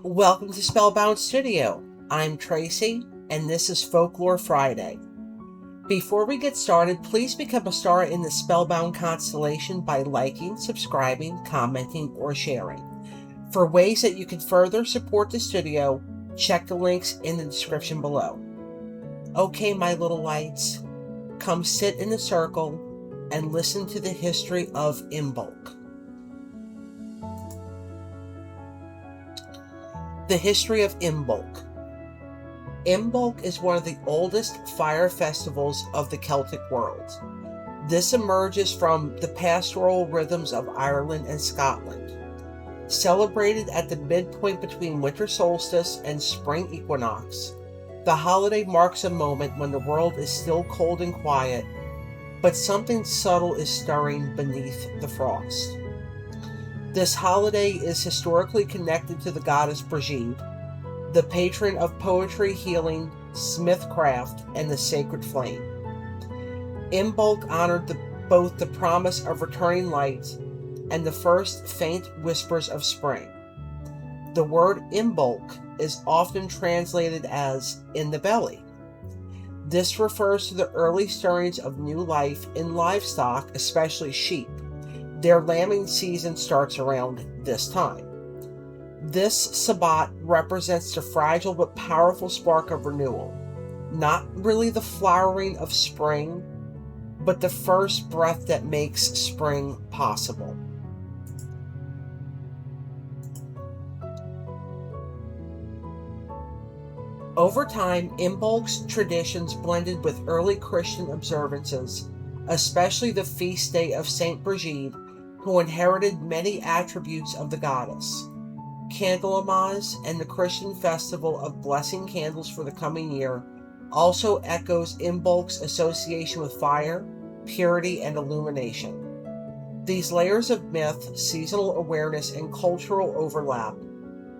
Welcome to Spellbound Studio. I'm Tracy, and this is Folklore Friday. Before we get started, please become a star in the Spellbound constellation by liking, subscribing, commenting, or sharing. For ways that you can further support the studio, check the links in the description below. Okay, my little lights, come sit in a circle and listen to the history of Imbolc. The history of Imbolc. Imbolc is one of the oldest fire festivals of the Celtic world. This emerges from the pastoral rhythms of Ireland and Scotland. Celebrated at the midpoint between winter solstice and spring equinox, the holiday marks a moment when the world is still cold and quiet, but something subtle is stirring beneath the frost. This holiday is historically connected to the goddess Brigid, the patron of poetry, healing, smithcraft, and the sacred flame. Imbolc honored both the promise of returning light and the first faint whispers of spring. The word Imbolc is often translated as in the belly. This refers to the early stirrings of new life in livestock, especially sheep. Their lambing season starts around this time. This Sabbat represents the fragile but powerful spark of renewal, not really the flowering of spring, but the first breath that makes spring possible. Over time, Imbolc's traditions blended with early Christian observances, especially the feast day of Saint Brigid, who inherited many attributes of the goddess. Candlemas and the Christian festival of blessing candles for the coming year also echoes Imbolc's association with fire, purity, and illumination. These layers of myth, seasonal awareness, and cultural overlap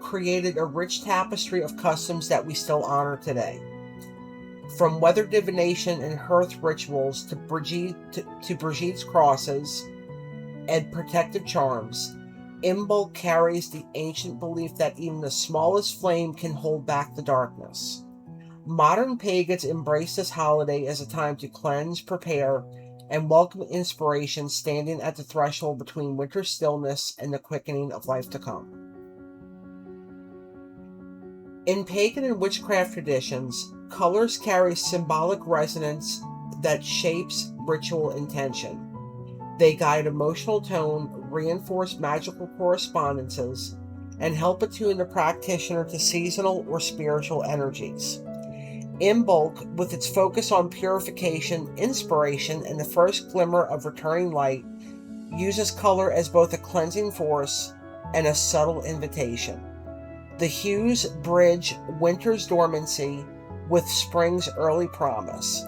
created a rich tapestry of customs that we still honor today. From weather divination and hearth rituals to Brigid's crosses and protective charms, Imbolc carries the ancient belief that even the smallest flame can hold back the darkness. Modern pagans embrace this holiday as a time to cleanse, prepare, and welcome inspiration, standing at the threshold between winter stillness and the quickening of life to come. In pagan and witchcraft traditions, colors carry symbolic resonance that shapes ritual intention. They guide emotional tone, reinforce magical correspondences, and help attune the practitioner to seasonal or spiritual energies. Imbolc, with its focus on purification, inspiration, and the first glimmer of returning light, uses color as both a cleansing force and a subtle invitation. The hues bridge winter's dormancy with spring's early promise.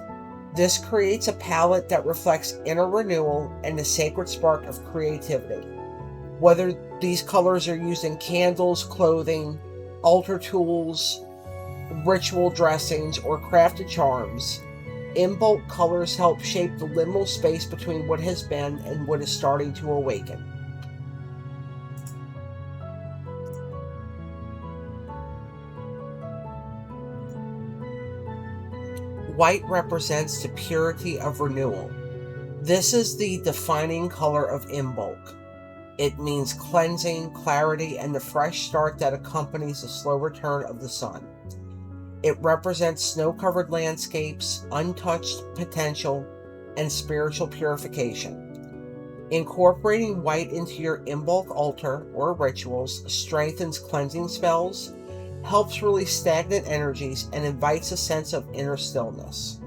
This creates a palette that reflects inner renewal and the sacred spark of creativity. Whether these colors are used in candles, clothing, altar tools, ritual dressings, or crafted charms, Imbolc colors help shape the liminal space between what has been and what is starting to awaken. White represents the purity of renewal. This is the defining color of Imbolc. It means cleansing, clarity, and the fresh start that accompanies the slow return of the sun. It represents snow-covered landscapes, untouched potential, and spiritual purification. Incorporating white into your Imbolc altar or rituals strengthens cleansing spells, helps release stagnant energies, and invites a sense of inner stillness.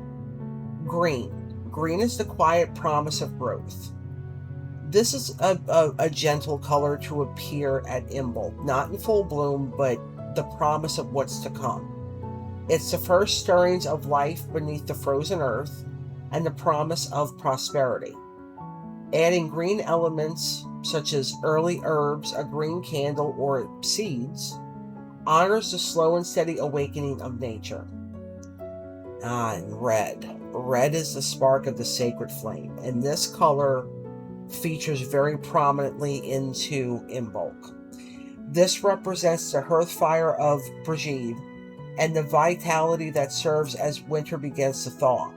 Green. Green is the quiet promise of growth. This is a gentle color to appear at Imbolc, not in full bloom, but the promise of what's to come. It's the first stirrings of life beneath the frozen earth and the promise of prosperity. Adding green elements, such as early herbs, a green candle, or seeds, honors the slow and steady awakening of nature. And red. Red is the spark of the sacred flame, and this color features very prominently into Imbolc. This represents the hearth fire of Brigid and the vitality that serves as winter begins to thaw.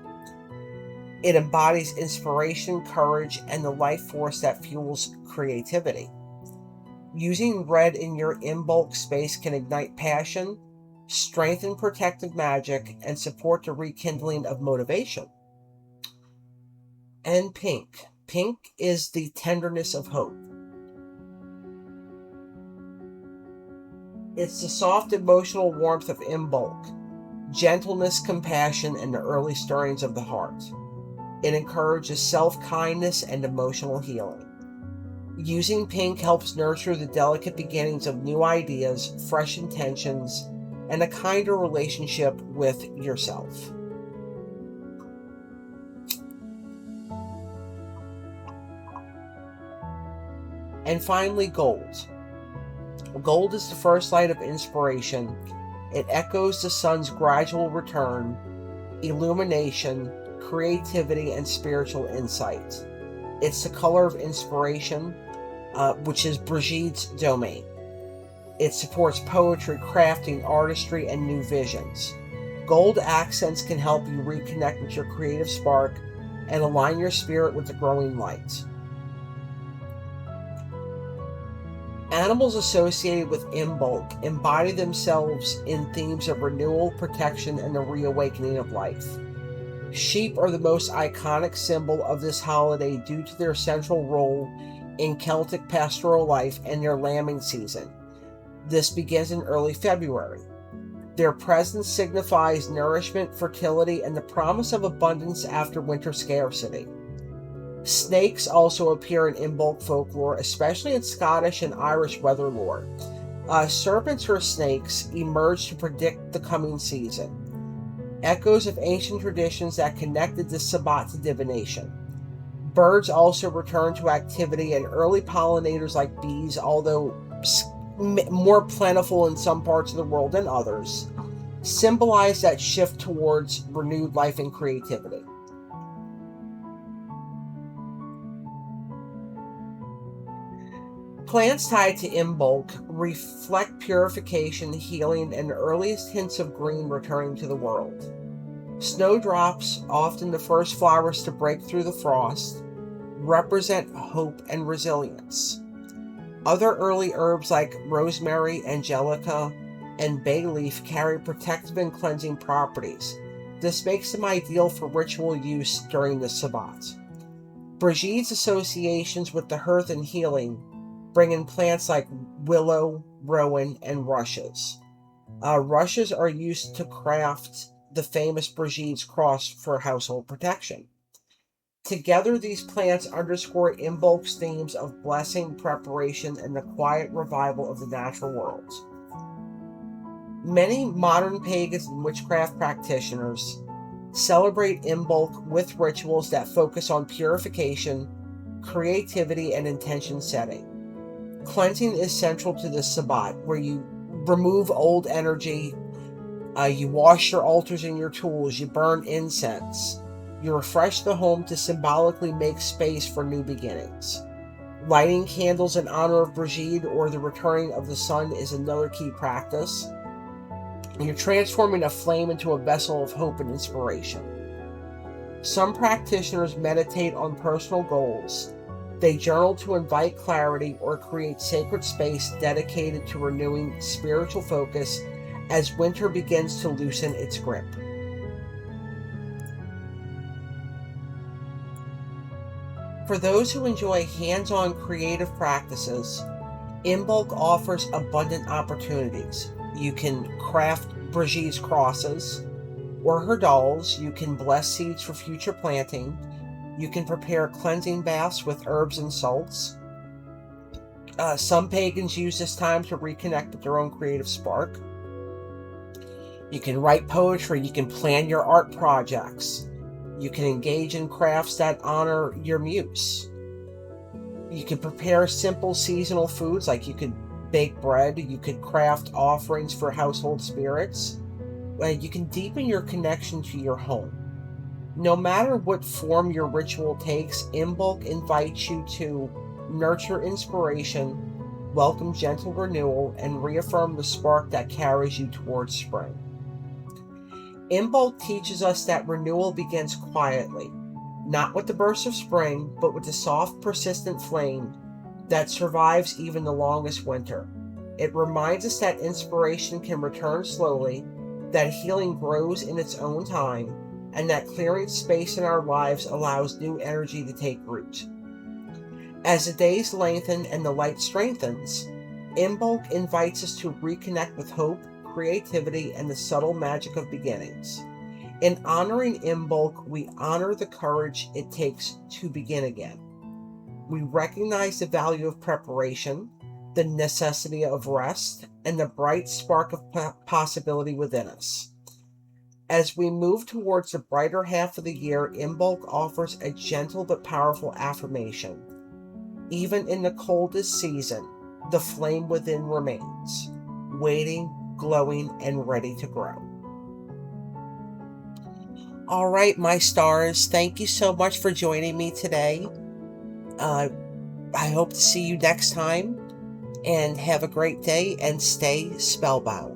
It embodies inspiration, courage, and the life force that fuels creativity. Using red in your Imbolc space can ignite passion, strengthen protective magic, and support the rekindling of motivation. And pink. Pink is the tenderness of hope. It's the soft emotional warmth of Imbolc, gentleness, compassion, and the early stirrings of the heart. It encourages self-kindness and emotional healing. Using pink helps nurture the delicate beginnings of new ideas, fresh intentions, and a kinder relationship with yourself. And finally, gold. Gold is the first light of inspiration. It echoes the sun's gradual return, illumination, creativity, and spiritual insight. It's the color of inspiration, which is Brigid's domain. It supports poetry, crafting, artistry, and new visions. Gold accents can help you reconnect with your creative spark and align your spirit with the growing light. Animals associated with Imbolc embody themselves in themes of renewal, protection, and the reawakening of life. Sheep are the most iconic symbol of this holiday due to their central role in Celtic pastoral life and their lambing season. This begins in early February. Their presence signifies nourishment, fertility, and the promise of abundance after winter scarcity. Snakes also appear in Imbolc folklore, especially in Scottish and Irish weather lore. Serpents or snakes emerge to predict the coming season. Echoes of ancient traditions that connected the Sabbat to divination. Birds also return to activity, and early pollinators like bees, although more plentiful in some parts of the world than others, symbolize that shift towards renewed life and creativity. Plants tied to Imbolc reflect purification, healing, and the earliest hints of green returning to the world. Snowdrops, often the first flowers to break through the frost, represent hope and resilience. Other early herbs like rosemary, angelica, and bay leaf carry protective and cleansing properties. This makes them ideal for ritual use during the Sabbat. Brigid's associations with the hearth and healing bring in plants like willow, rowan, and rushes. Rushes are used to craft the famous Brigid's cross for household protection. Together, these plants underscore Imbolc's themes of blessing, preparation, and the quiet revival of the natural world. Many modern pagans and witchcraft practitioners celebrate Imbolc with rituals that focus on purification, creativity, and intention setting. Cleansing is central to the Sabbat, where you remove old energy, you wash your altars and your tools, you burn incense, you refresh the home to symbolically make space for new beginnings. Lighting candles in honor of Brigid or the returning of the sun is another key practice. You're transforming a flame into a vessel of hope and inspiration. Some practitioners meditate on personal goals. They journal to invite clarity or create sacred space dedicated to renewing spiritual focus as winter begins to loosen its grip. For those who enjoy hands-on creative practices, Imbolc offers abundant opportunities. You can craft Brigid's crosses or her dolls. You can bless seeds for future planting. You can prepare cleansing baths with herbs and salts. Some pagans use this time to reconnect with their own creative spark. You can write poetry. You can plan your art projects. You can engage in crafts that honor your muse. You can prepare simple seasonal foods, like you could bake bread. You could craft offerings for household spirits. You can deepen your connection to your home. No matter what form your ritual takes, Imbolc invites you to nurture inspiration, welcome gentle renewal, and reaffirm the spark that carries you towards spring. Imbolc teaches us that renewal begins quietly, not with the burst of spring, but with the soft, persistent flame that survives even the longest winter. It reminds us that inspiration can return slowly, that healing grows in its own time, and that clearing space in our lives allows new energy to take root. As the days lengthen and the light strengthens, Imbolc invites us to reconnect with hope, creativity, and the subtle magic of beginnings. In honoring Imbolc, we honor the courage it takes to begin again. We recognize the value of preparation, the necessity of rest, and the bright spark of possibility within us. As we move towards the brighter half of the year, Imbolc offers a gentle but powerful affirmation. Even in the coldest season, the flame within remains, waiting, glowing, and ready to grow. All right, my stars, thank you so much for joining me today. I hope to see you next time, and have a great day and stay spellbound.